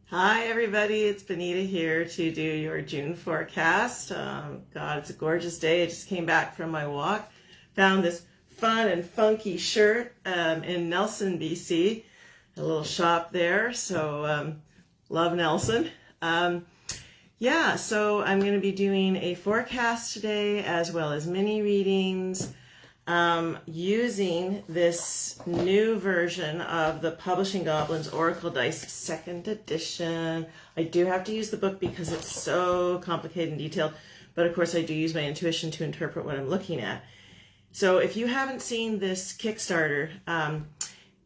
Hi everybody, it's Benita here to do your June forecast. God, it's a gorgeous day. I just came back from my walk, found this fun and funky shirt in Nelson, BC, a little shop there, so love Nelson. So I'm going to be doing a forecast today as well as mini readings. Using this new version of the Publishing Goblins Oracle Dice 2nd edition. I do have to use the book because it's so complicated and detailed, but of course I do use my intuition to interpret what I'm looking at. So if you haven't seen this Kickstarter,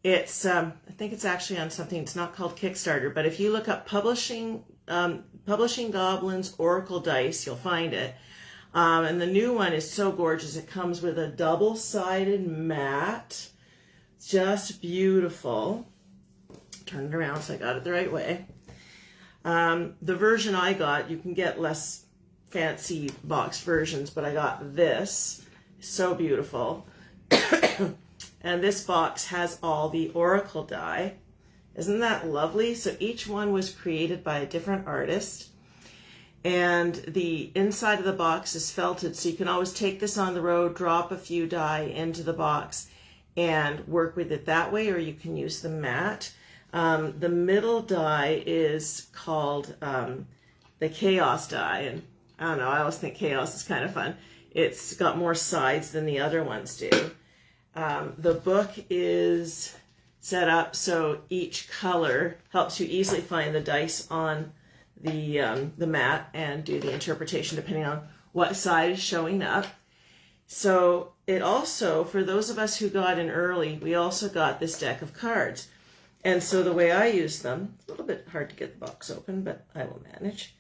it's I think it's actually on something, it's not called Kickstarter, but if you look up Publishing Goblins Oracle Dice, you'll find it. And the new one is so gorgeous. It comes with a double-sided mat. It's just beautiful. Turn it around so I got it the right way. The version I got, you can get less fancy box versions, but I got this. So beautiful. And this box has all the Oracle die. Isn't that lovely? So each one was created by a different artist. And the inside of the box is felted, so you can always take this on the road, drop a few die into the box and work with it that way, or you can use the mat. The middle die is called the Chaos die, and I don't know, I always think Chaos is kind of fun. It's got more sides than the other ones do. The book is set up so each color helps you easily find the dice on the mat and do the interpretation depending on what side is showing up. So it also, for those of us who got in early, we also got this deck of cards. And so the way I use them, a little bit hard to get the box open, but I will manage,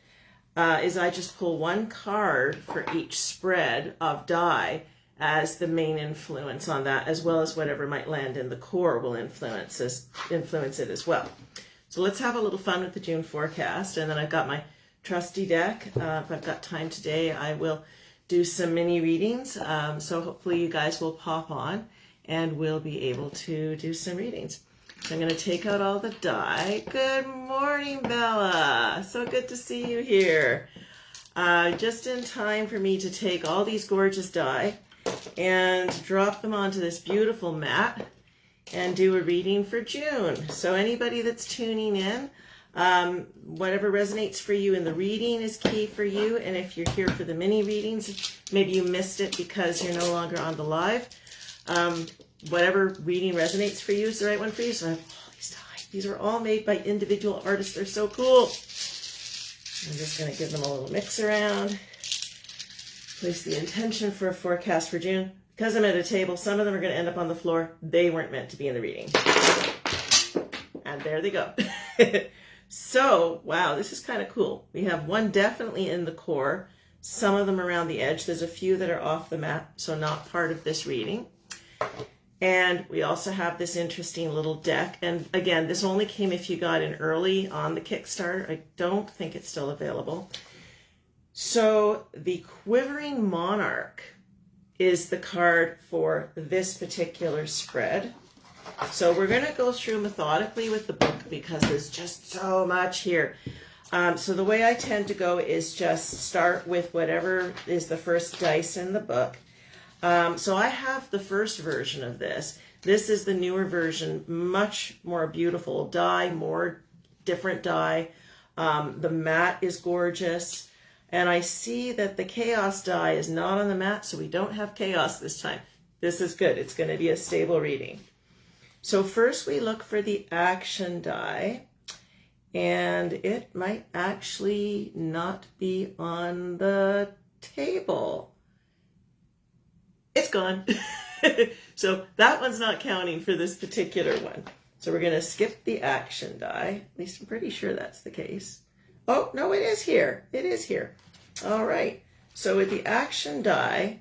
is I just pull one card for each spread of die as the main influence on that, as well as whatever might land in the core will influence it as well. So let's have a little fun with the June forecast. And then I've got my trusty deck. If I've got time today, I will do some mini readings. So hopefully you guys will pop on and we'll be able to do some readings. So I'm going to take out all the die. Good morning, Bella. So good to see you here. Just in time for me to take all these gorgeous die and drop them onto this beautiful mat and do a reading for June. So anybody that's tuning in, whatever resonates for you in the reading is key for you. And if you're here for the mini readings, maybe you missed it because you're no longer on the live. Whatever reading resonates for you is the right one for you. So I have all these die. These are all made by individual artists. They're so cool. I'm just going to give them a little mix around. Place the intention for a forecast for June. Because I'm at a table, some of them are going to end up on the floor. They weren't meant to be in the reading. And there they go. So, wow, this is kind of cool. We have one definitely in the core, some of them around the edge. There's a few that are off the mat, so not part of this reading. And we also have this interesting little deck. And again, this only came if you got in early on the Kickstarter. I don't think it's still available. So the Quivering Monarch is the card for this particular spread. So we're going to go through methodically with the book because there's just so much here. So the way I tend to go is just start with whatever is the first dice in the book. So I have the first version of this. This is the newer version, much more beautiful die, more different die. The mat is gorgeous. And I see that the Chaos die is not on the mat, so we don't have Chaos this time. This is good. It's going to be a stable reading. So first we look for the Action die, and it might actually not be on the table. It's gone. So that one's not counting for this particular one. So we're going to skip the Action die. At least I'm pretty sure that's the case. Oh, no, it is here. It is here. All right. So with the Action die,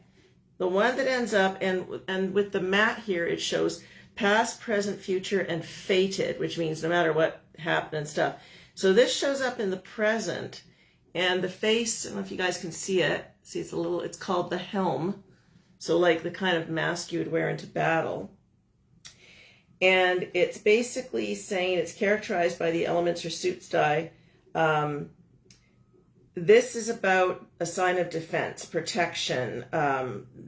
the one that ends up, and with the mat here, it shows past, present, future, and fated, which means no matter what happened and stuff. So this shows up in the present, and the face, I don't know if you guys can see it. See, it's called the helm. So like the kind of mask you would wear into battle. And it's basically saying it's characterized by the elements or suits die. This is about a sign of defense, protection,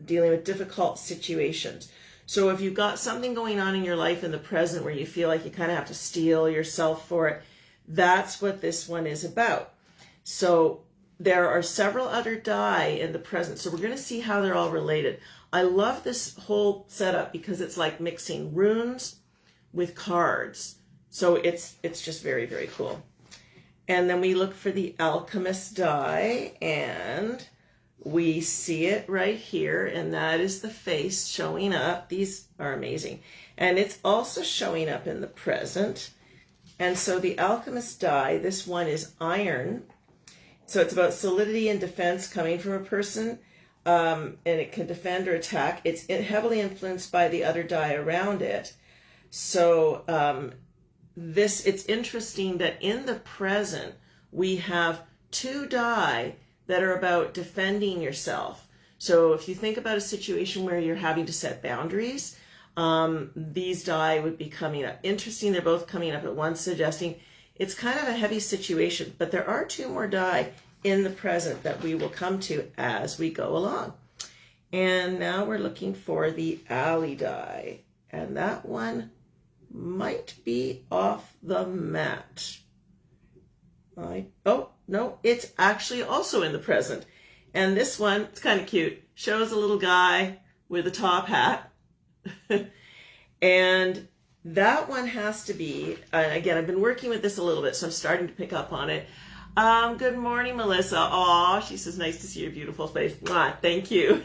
dealing with difficult situations. So if you've got something going on in your life in the present where you feel like you kind of have to steel yourself for it, that's what this one is about. So there are several other die in the present. So we're going to see how they're all related. I love this whole setup because it's like mixing runes with cards. So it's just very, very cool. And then we look for the alchemist die, and we see it right here, and that is the face showing up. These are amazing. And it's also showing up in the present. And so the alchemist die, this one is iron. So it's about solidity and defense coming from a person, and it can defend or attack. It's heavily influenced by the other die around it. So it's interesting that in the present, we have 2 die that are about defending yourself. So if you think about a situation where you're having to set boundaries, these die would be coming up. Interesting, they're both coming up at once, suggesting it's kind of a heavy situation, but there are 2 more die in the present that we will come to as we go along. And now we're looking for the alley die, and that one might be off the mat. Oh, no, it's actually also in the present. And this one, it's kind of cute, shows a little guy with a top hat. And that one has to be, again, I've been working with this a little bit, so I'm starting to pick up on it. Good morning, Melissa. Aw, she says, nice to see your beautiful face. Mwah, thank you.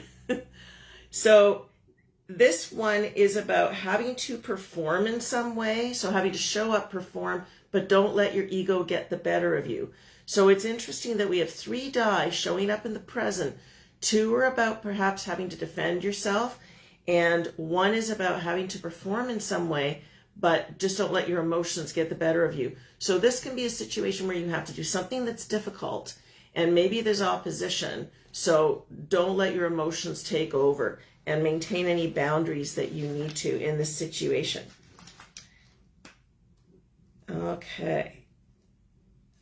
So this one is about having to perform in some way. So having to show up, perform, but don't let your ego get the better of you. So it's interesting that we have 3 die showing up in the present. 2 are about perhaps having to defend yourself, and 1 is about having to perform in some way, but just don't let your emotions get the better of you. So this can be a situation where you have to do something that's difficult, and maybe there's opposition. So don't let your emotions take over, and maintain any boundaries that you need to in this situation. Okay.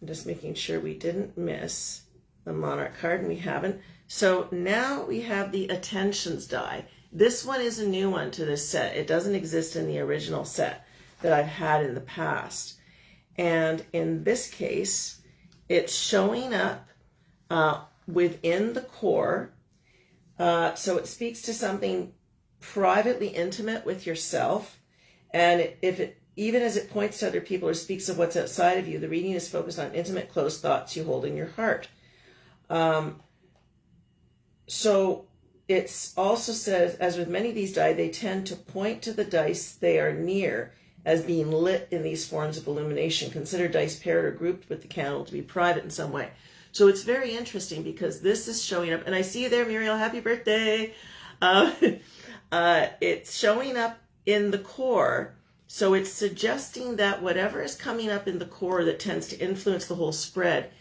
I'm just making sure we didn't miss the monarch card, and we haven't. So now we have the attentions die. This one is a new one to this set. It doesn't exist in the original set that I've had in the past. And in this case, it's showing up within the core. So it speaks to something privately intimate with yourself. And if it, even as it points to other people or speaks of what's outside of you, the reading is focused on intimate, close thoughts you hold in your heart. So it also says, as with many of these die, they tend to point to the dice they are near as being lit in these forms of illumination. Consider dice paired or grouped with the candle to be private in some way. So it's very interesting because this is showing up, and I see you there, Muriel, happy birthday. It's showing up in the core. So it's suggesting that whatever is coming up in the core that tends to influence the whole spread,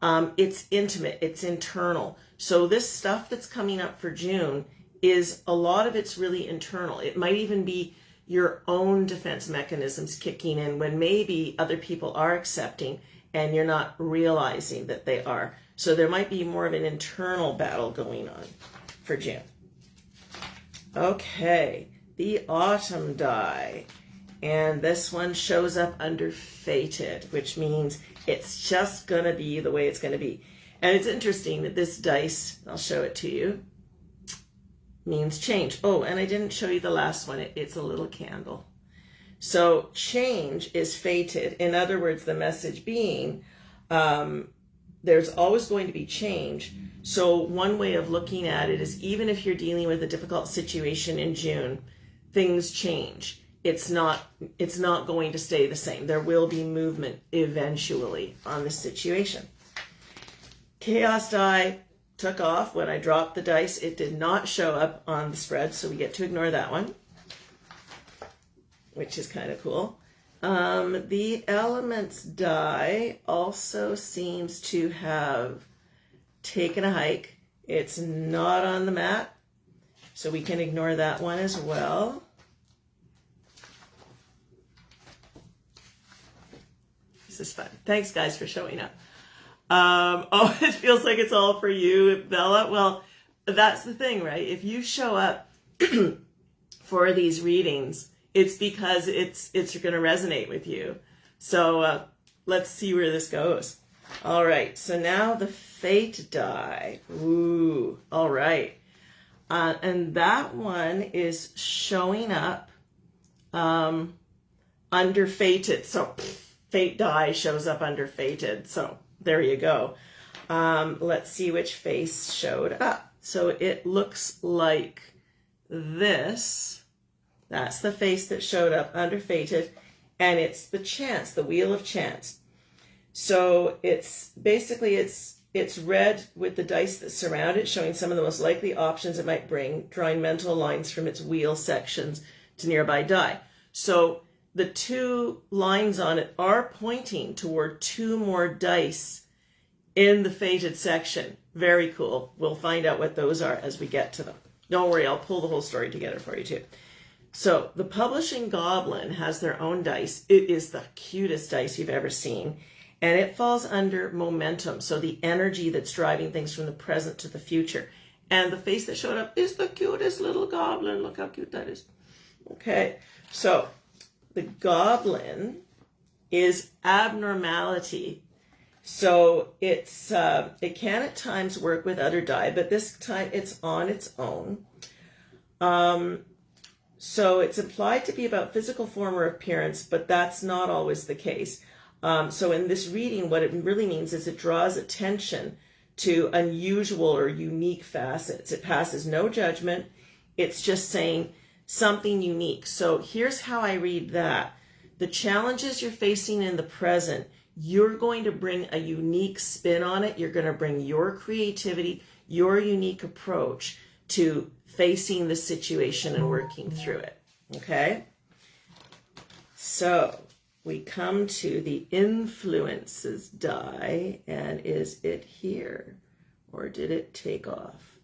it's intimate, it's internal. So this stuff that's coming up for June is, a lot of it's really internal. It might even be your own defense mechanisms kicking in when maybe other people are accepting and you're not realizing that they are. So there might be more of an internal battle going on for June. Okay, the autumn die. And this one shows up under fated, which means it's just going to be the way it's going to be. And it's interesting that this dice, I'll show it to you, means change. Oh, and I didn't show you the last one. It's a little candle. So change is fated. In other words, the message being, there's always going to be change. So one way of looking at it is, even if you're dealing with a difficult situation in June, things change. It's not going to stay the same. There will be movement eventually on this situation. Chaos die took off when I dropped the dice. It did not show up on the spread, so we get to ignore that one, which is kind of cool. The elements die also seems to have taken a hike. It's not on the mat, so we can ignore that one as well. is fun. Thanks, guys, for showing up. Oh, it feels like it's all for you, Bella. Well, that's the thing, right? If you show up for these readings, it's because it's going to resonate with you. So let's see where this goes. All right, so now the Fate die. Ooh, all right. And that one is showing up under Fated. So Fate die shows up under Fated. So there you go. Let's see which face showed up. So it looks like this. That's the face that showed up under Fated. And it's the Chance, the Wheel of Chance. So it's basically, it's red with the dice that surround it, showing some of the most likely options it might bring, drawing mental lines from its wheel sections to nearby die. So the two lines on it are pointing toward two more dice in the Fated section. Very cool. We'll find out what those are as we get to them. Don't worry, I'll pull the whole story together for you too. So the Publishing Goblin has their own dice. It is the cutest dice you've ever seen. And it falls under Momentum, so the energy that's driving things from the present to the future. And the face that showed up is the cutest little goblin. Look how cute that is. Okay, so the goblin is Abnormality. So it's it can at times work with other die, but this time it's on its own. So it's implied to be about physical form or appearance, but that's not always the case. So in this reading, what it really means is it draws attention to unusual or unique facets. It passes no judgment. It's just saying something unique. So here's how I read that. The challenges you're facing in the present, you're going to bring a unique spin on it. You're going to bring your creativity, your unique approach to facing the situation and working through it. Okay? So we come to the Influences die, and is it here? Or did it take off?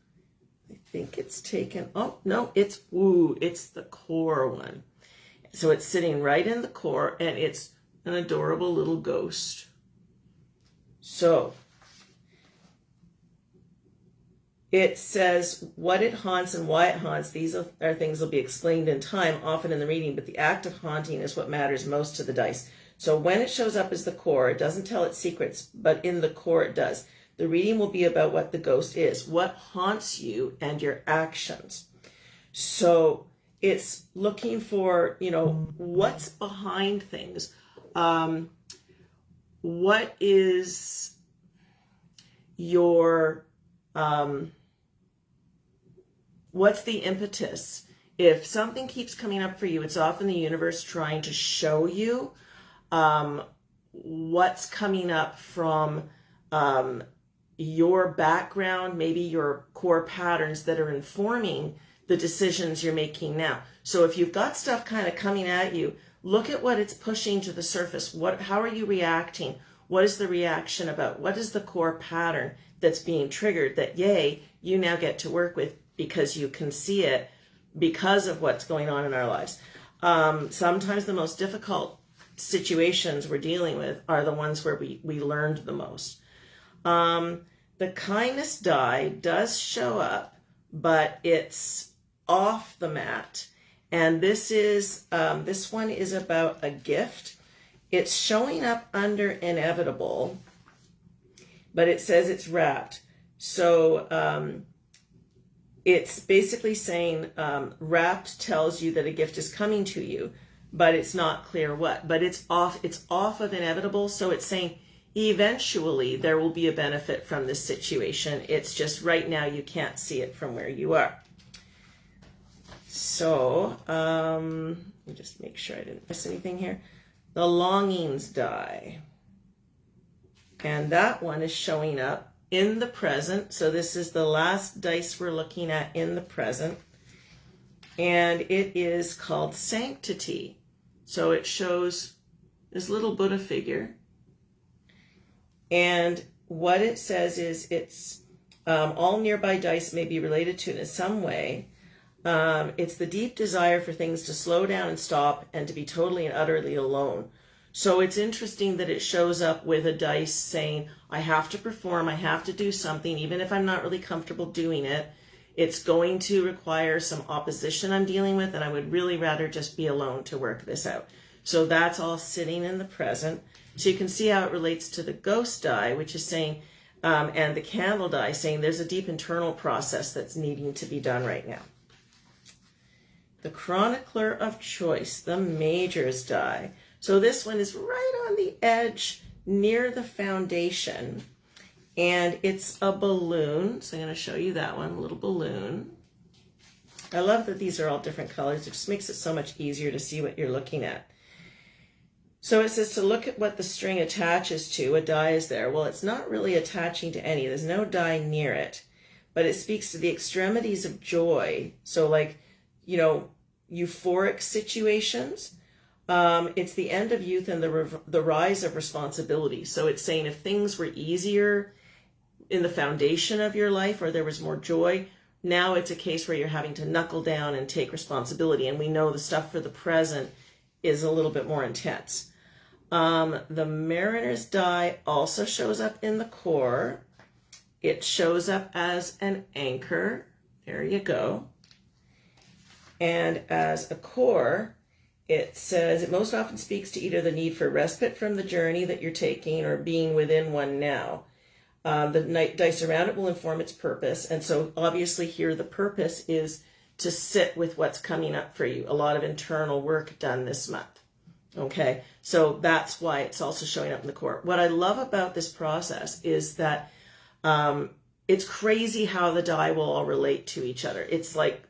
I think it's taken, oh, no, it's the core one. So it's sitting right in the core, and it's an adorable little ghost. So it says what it haunts and why it haunts. These are things that will be explained in time, often in the reading, but the act of haunting is what matters most to the dice. So when it shows up as the core, it doesn't tell its secrets, but in the core it does. The reading will be about what the ghost is, what haunts you and your actions. So it's looking for, what's behind things. What is your... what's the impetus? If something keeps coming up for you, it's often the universe trying to show you what's coming up from your background, maybe your core patterns that are informing the decisions you're making now. So if you've got stuff kind of coming at you, look at what it's pushing to the surface. How are you reacting? What is the reaction about? What is the core pattern that's being triggered that, yay, you now get to work with because you can see it because of what's going on in our lives. Sometimes the most difficult situations we're dealing with are the ones where we learned the most. The Kindness die does show up, but it's off the mat. And this one is about a gift. It's showing up under Inevitable, but it says it's wrapped. So it's basically saying wrapped tells you that a gift is coming to you, but it's not clear what. But it's off of Inevitable, so it's saying eventually there will be a benefit from this situation. It's just right now you can't see it from where you are. So let me just make sure I didn't miss anything here. The Longings die. And that one is showing up in the present. So this is the last dice we're looking at in the present. And it is called Sanctity. So it shows this little Buddha figure. And what it says is it's all nearby dice may be related to it in some way. It's the deep desire for things to slow down and stop and to be totally and utterly alone. So it's interesting that it shows up with a dice saying, I have to perform, I have to do something, even if I'm not really comfortable doing it. It's going to require some opposition I'm dealing with, and I would really rather just be alone to work this out. So that's all sitting in the present. So you can see how it relates to the ghost die, which is saying, and the candle die, saying there's a deep internal process that's needing to be done right now. The chronicler of choice, the majors die. So this one is right on the edge near the foundation, and it's a balloon. So I'm going to show you that one, a little balloon. I love that these are all different colors. It just makes it so much easier to see what you're looking at. So it says to look at what the string attaches to. A die is there. Well, it's not really attaching to any. There's no die near it, but it speaks to the extremities of joy. So like, you know, euphoric situations. It's the end of youth and the rise of responsibility. So it's saying if things were easier in the foundation of your life, or there was more joy, now it's a case where you're having to knuckle down and take responsibility. And we know the stuff for the present is a little bit more intense. The mariner's die also shows up in the core. It shows up as an anchor. There you go. And as a core, it says it most often speaks to either the need for respite from the journey that you're taking or being within one now. The dice around it will inform its purpose. And so obviously here the purpose is to sit with what's coming up for you. A lot of internal work done this month. Okay, so that's why it's also showing up in the core. What I love about this process is that it's crazy how the die will all relate to each other. It's like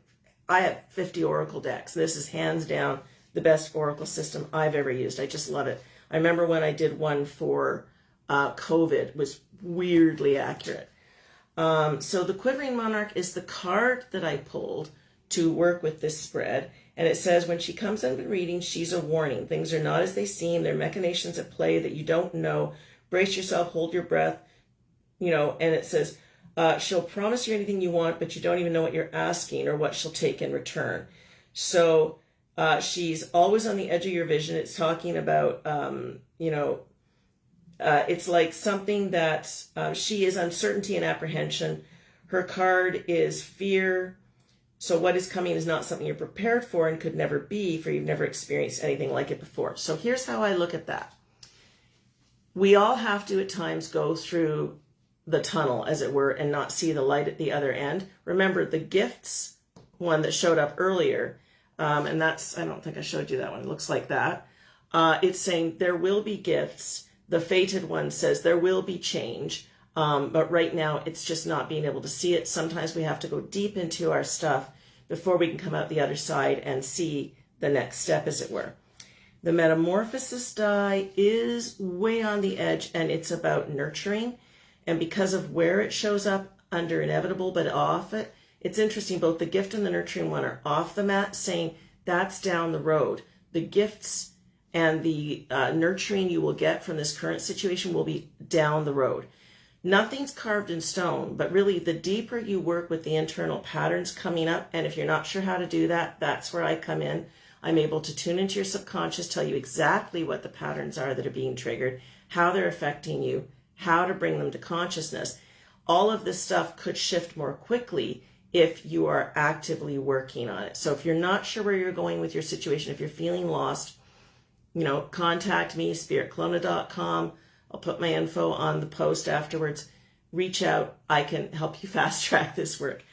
I have 50 Oracle decks. This is hands down the best Oracle system I've ever used. I just love it. I remember when I did one for COVID, it was weirdly accurate. So the Quivering Monarch is the card that I pulled to work with this spread. And it says, when she comes under reading, she's a warning. Things are not as they seem. There are machinations at play that you don't know. Brace yourself, hold your breath, you know, and it says, she'll promise you anything you want, but you don't even know what you're asking or what she'll take in return. So she's always on the edge of your vision. It's talking about, you know, it's like something that she is uncertainty and apprehension. Her card is fear. So what is coming is not something you're prepared for and could never be, for you've never experienced anything like it before. So here's how I look at that. We all have to at times go through the tunnel, as it were, and not see the light at the other end. Remember the gifts one that showed up earlier, and that's, I don't think I showed you that one. It looks like that. It's saying there will be gifts. The fated one says there will be change. But right now, it's just not being able to see it. Sometimes we have to go deep into our stuff before we can come out the other side and see the next step, as it were. The Metamorphosis die is way on the edge, and it's about nurturing. And because of where it shows up under Inevitable, but off it, it's interesting. Both the gift and the nurturing one are off the mat, saying that's down the road. The gifts and the nurturing you will get from this current situation will be down the road. Nothing's carved in stone, but really the deeper you work with the internal patterns coming up, and if you're not sure how to do that, that's where I come in. I'm able to tune into your subconscious, tell you exactly what the patterns are that are being triggered, how they're affecting you, how to bring them to consciousness. All of this stuff could shift more quickly if you are actively working on it. So if you're not sure where you're going with your situation, if you're feeling lost, you know, contact me, spiritkelowna.com. I'll put my info on the post afterwards. Reach out. I can help you fast track this work.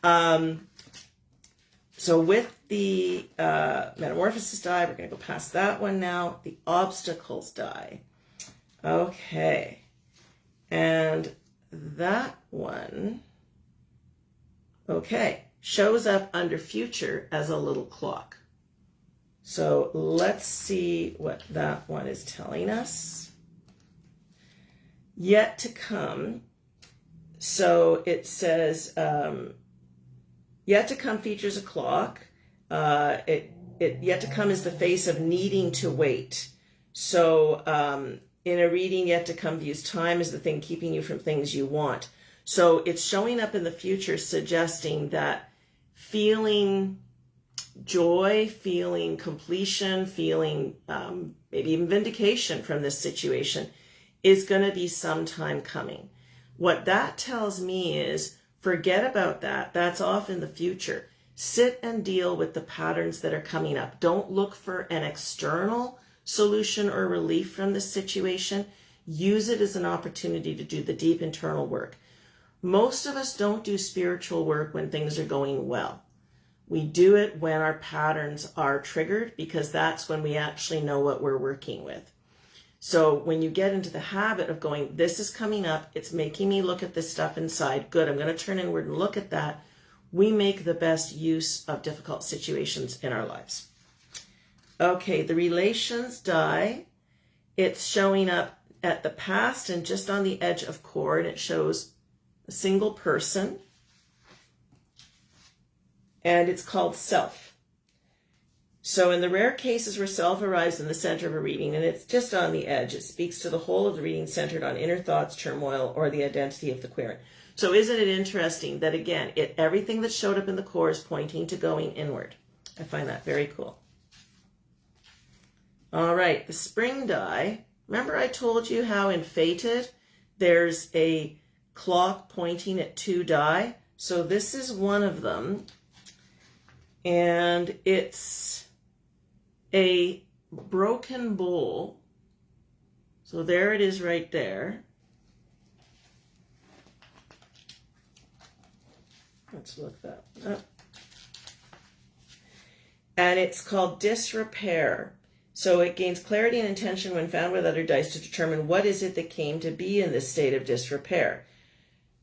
So with the Metamorphosis die, we're going to go past that one now. The Obstacles die. Okay. And that one, okay, shows up under Future as a little clock. So let's see what that one is telling us. Yet to come. So it says, yet to come features a clock. Yet to come is the face of needing to wait. So in a reading, yet to come views time as the thing keeping you from things you want. So it's showing up in the future, suggesting that feeling joy, feeling completion, feeling maybe even vindication from this situation is going to be some time coming. What that tells me is forget about that. That's off in the future. Sit and deal with the patterns that are coming up. Don't look for an external solution or relief from this situation. Use it as an opportunity to do the deep internal work. Most of us don't do spiritual work when things are going well. We do it when our patterns are triggered, because that's when we actually know what we're working with. So when you get into the habit of going, this is coming up, it's making me look at this stuff inside, good, I'm going to turn inward and look at that, we make the best use of difficult situations in our lives. Okay, the relations die. It's showing up at the past and just on the edge of core, and it shows a single person. And it's called self. So in the rare cases where self arrives in the center of a reading, and it's just on the edge, it speaks to the whole of the reading centered on inner thoughts, turmoil, or the identity of the querent. So isn't it interesting that, again, everything that showed up in the core is pointing to going inward? I find that very cool. All right, the spring die. Remember I told you how in Fated there's a clock pointing at 2 die? So this is one of them. And it's a broken bowl. So there it is right there. Let's look that up. And it's called disrepair. So it gains clarity and intention when found with other dice to determine what is it that came to be in this state of disrepair.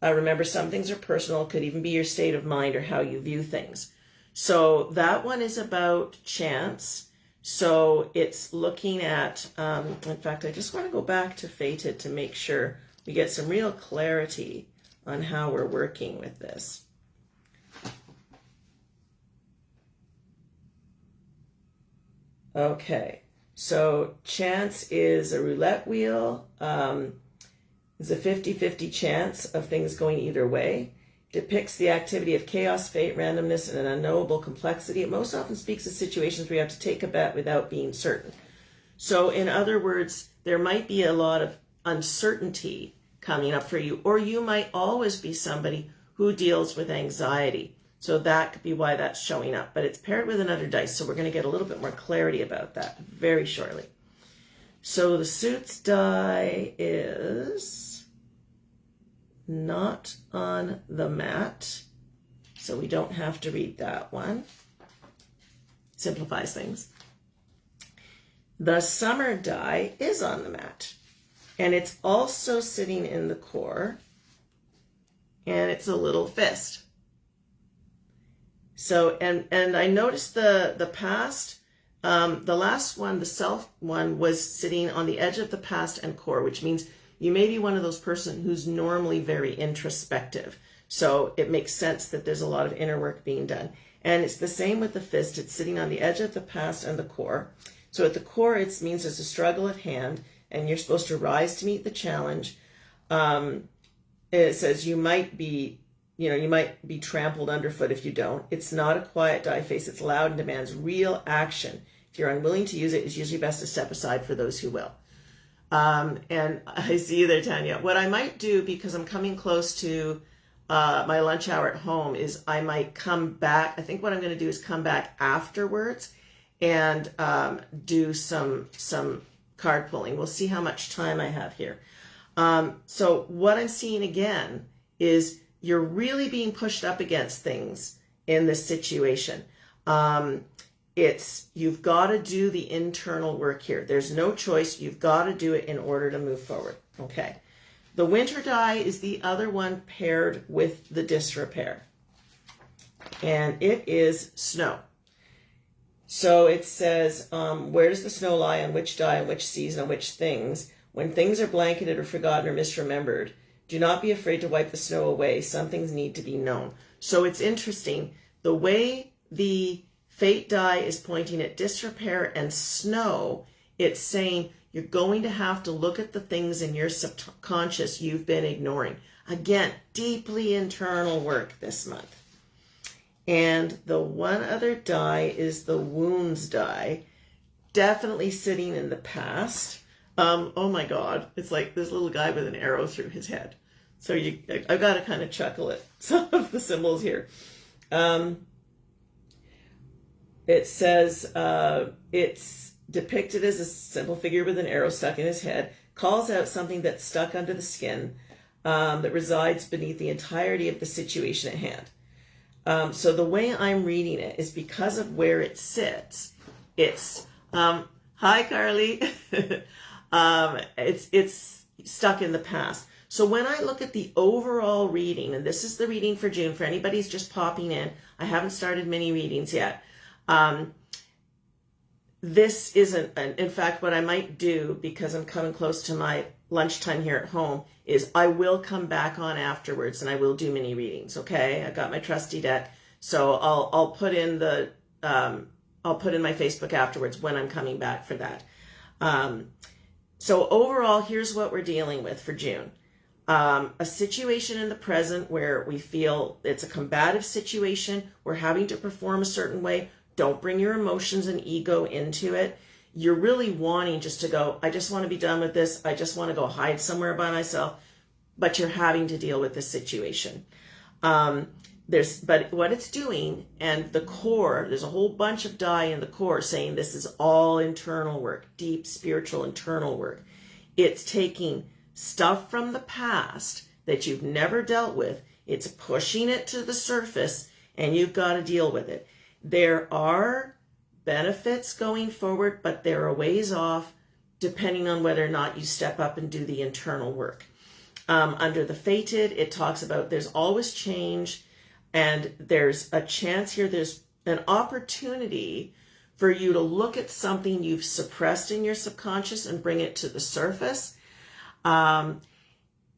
Remember, some things are personal. It could even be your state of mind or how you view things. So that one is about chance. So it's looking at, in fact, I just want to go back to Fated to make sure we get some real clarity on how we're working with this. Okay, so chance is a roulette wheel. It's a 50-50 chance of things going either way. Depicts the activity of chaos, fate, randomness, and an unknowable complexity. It most often speaks of situations where you have to take a bet without being certain. So in other words, there might be a lot of uncertainty coming up for you, or you might always be somebody who deals with anxiety. So that could be why that's showing up, but it's paired with another dice, so we're going to get a little bit more clarity about that very shortly. So the suits die is not on the mat, so we don't have to read that one. Simplifies things. The summer die is on the mat, and it's also sitting in the core, and it's a little fist. So, and I noticed the past, the last one, the self one, was sitting on the edge of the past and core, which means you may be one of those person who's normally very introspective. So it makes sense that there's a lot of inner work being done. And it's the same with the fist. It's sitting on the edge of the past and the core. So at the core, it means there's a struggle at hand, and you're supposed to rise to meet the challenge. It says you might be trampled underfoot if you don't. It's not a quiet die face. It's loud and demands real action. If you're unwilling to use it, it's usually best to step aside for those who will. And I see you there, Tanya. What I might do, because I'm coming close to my lunch hour at home, is I might come back. I think what I'm going to do is come back afterwards and do some card pulling. We'll see how much time I have here. So what I'm seeing again is you're really being pushed up against things in this situation. You've got to do the internal work here. There's no choice. You've got to do it in order to move forward. Okay. The winter die is the other one paired with the disrepair. And it is snow. So it says, where does the snow lie, on which die, on which season, on which things? When things are blanketed or forgotten or misremembered, do not be afraid to wipe the snow away. Some things need to be known. So it's interesting. The way the fate die is pointing at disrepair and snow, it's saying you're going to have to look at the things in your subconscious you've been ignoring. Again, deeply internal work this month. And the one other die is the wounds die. Definitely sitting in the past. Oh my God, it's like this little guy with an arrow through his head. So I've got to kind of chuckle at some of the symbols here. It says it's depicted as a simple figure with an arrow stuck in his head, calls out something that's stuck under the skin that resides beneath the entirety of the situation at hand. So the way I'm reading it is because of where it sits. It's hi Carly. It's stuck in the past. So when I look at the overall reading, and this is the reading for June for anybody who's just popping in, I haven't started many readings yet. This isn't, in fact, what I might do, because I'm coming close to my lunchtime here at home, is I will come back on afterwards and I will do mini readings. Okay, I've got my trusty deck, so I'll put in the I'll put in my Facebook afterwards when I'm coming back for that. So overall, here's what we're dealing with for June. A situation in the present where we feel it's a combative situation. We're having to perform a certain way. Don't bring your emotions and ego into it. You're really wanting just to go, I just want to be done with this. I just want to go hide somewhere by myself. But you're having to deal with this situation. But what it's doing, and the core, there's a whole bunch of die in the core saying this is all internal work, deep spiritual internal work. It's taking stuff from the past that you've never dealt with. It's pushing it to the surface, and you've got to deal with it. There are benefits going forward, but they're a ways off depending on whether or not you step up and do the internal work. Under the Fated, it talks about there's always change, and there's a chance here, there's an opportunity for you to look at something you've suppressed in your subconscious and bring it to the surface.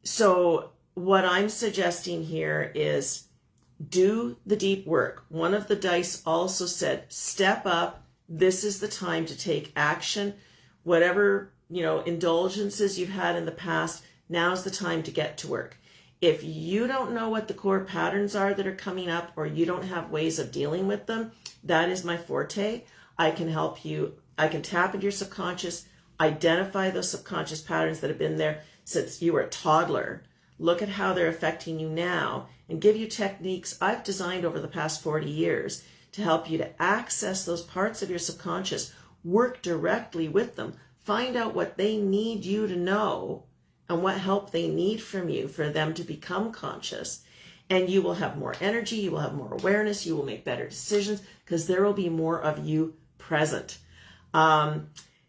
So what I'm suggesting here is do the deep work. One of the dice also said, step up. This is the time to take action. Whatever, indulgences you've had in the past, now's the time to get to work. If you don't know what the core patterns are that are coming up, or you don't have ways of dealing with them, that is my forte. I can help you. I can tap into your subconscious, identify those subconscious patterns that have been there since you were a toddler. Look at how they're affecting you now, and give you techniques I've designed over the past 40 years to help you to access those parts of your subconscious, work directly with them, find out what they need you to know and what help they need from you for them to become conscious. And you will have more energy, you will have more awareness, you will make better decisions because there will be more of you present.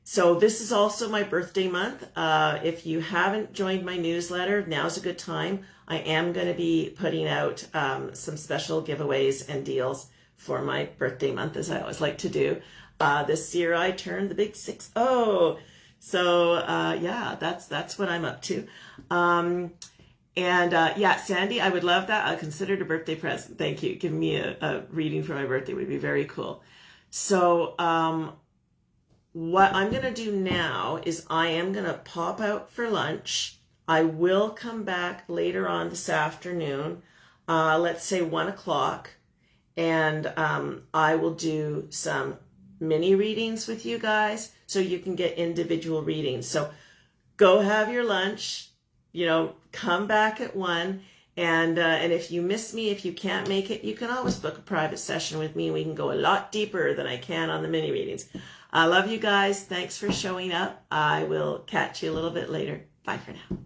So this is also my birthday month. If you haven't joined my newsletter, now's a good time. I am going to be putting out some special giveaways and deals for my birthday month, as I always like to do. This year I turned the big 6-0. So yeah, that's what I'm up to. Yeah, Sandy, I would love that. I'll consider it a birthday present. Thank you. Giving me a reading for my birthday would be very cool. So what I'm going to do now is I am going to pop out for lunch. I will come back later on this afternoon, let's say 1 o'clock, and I will do some mini readings with you guys so you can get individual readings. So go have your lunch, come back at 1. And if you miss me, if you can't make it, you can always book a private session with me. We can go a lot deeper than I can on the mini readings. I love you guys. Thanks for showing up. I will catch you a little bit later. Bye for now.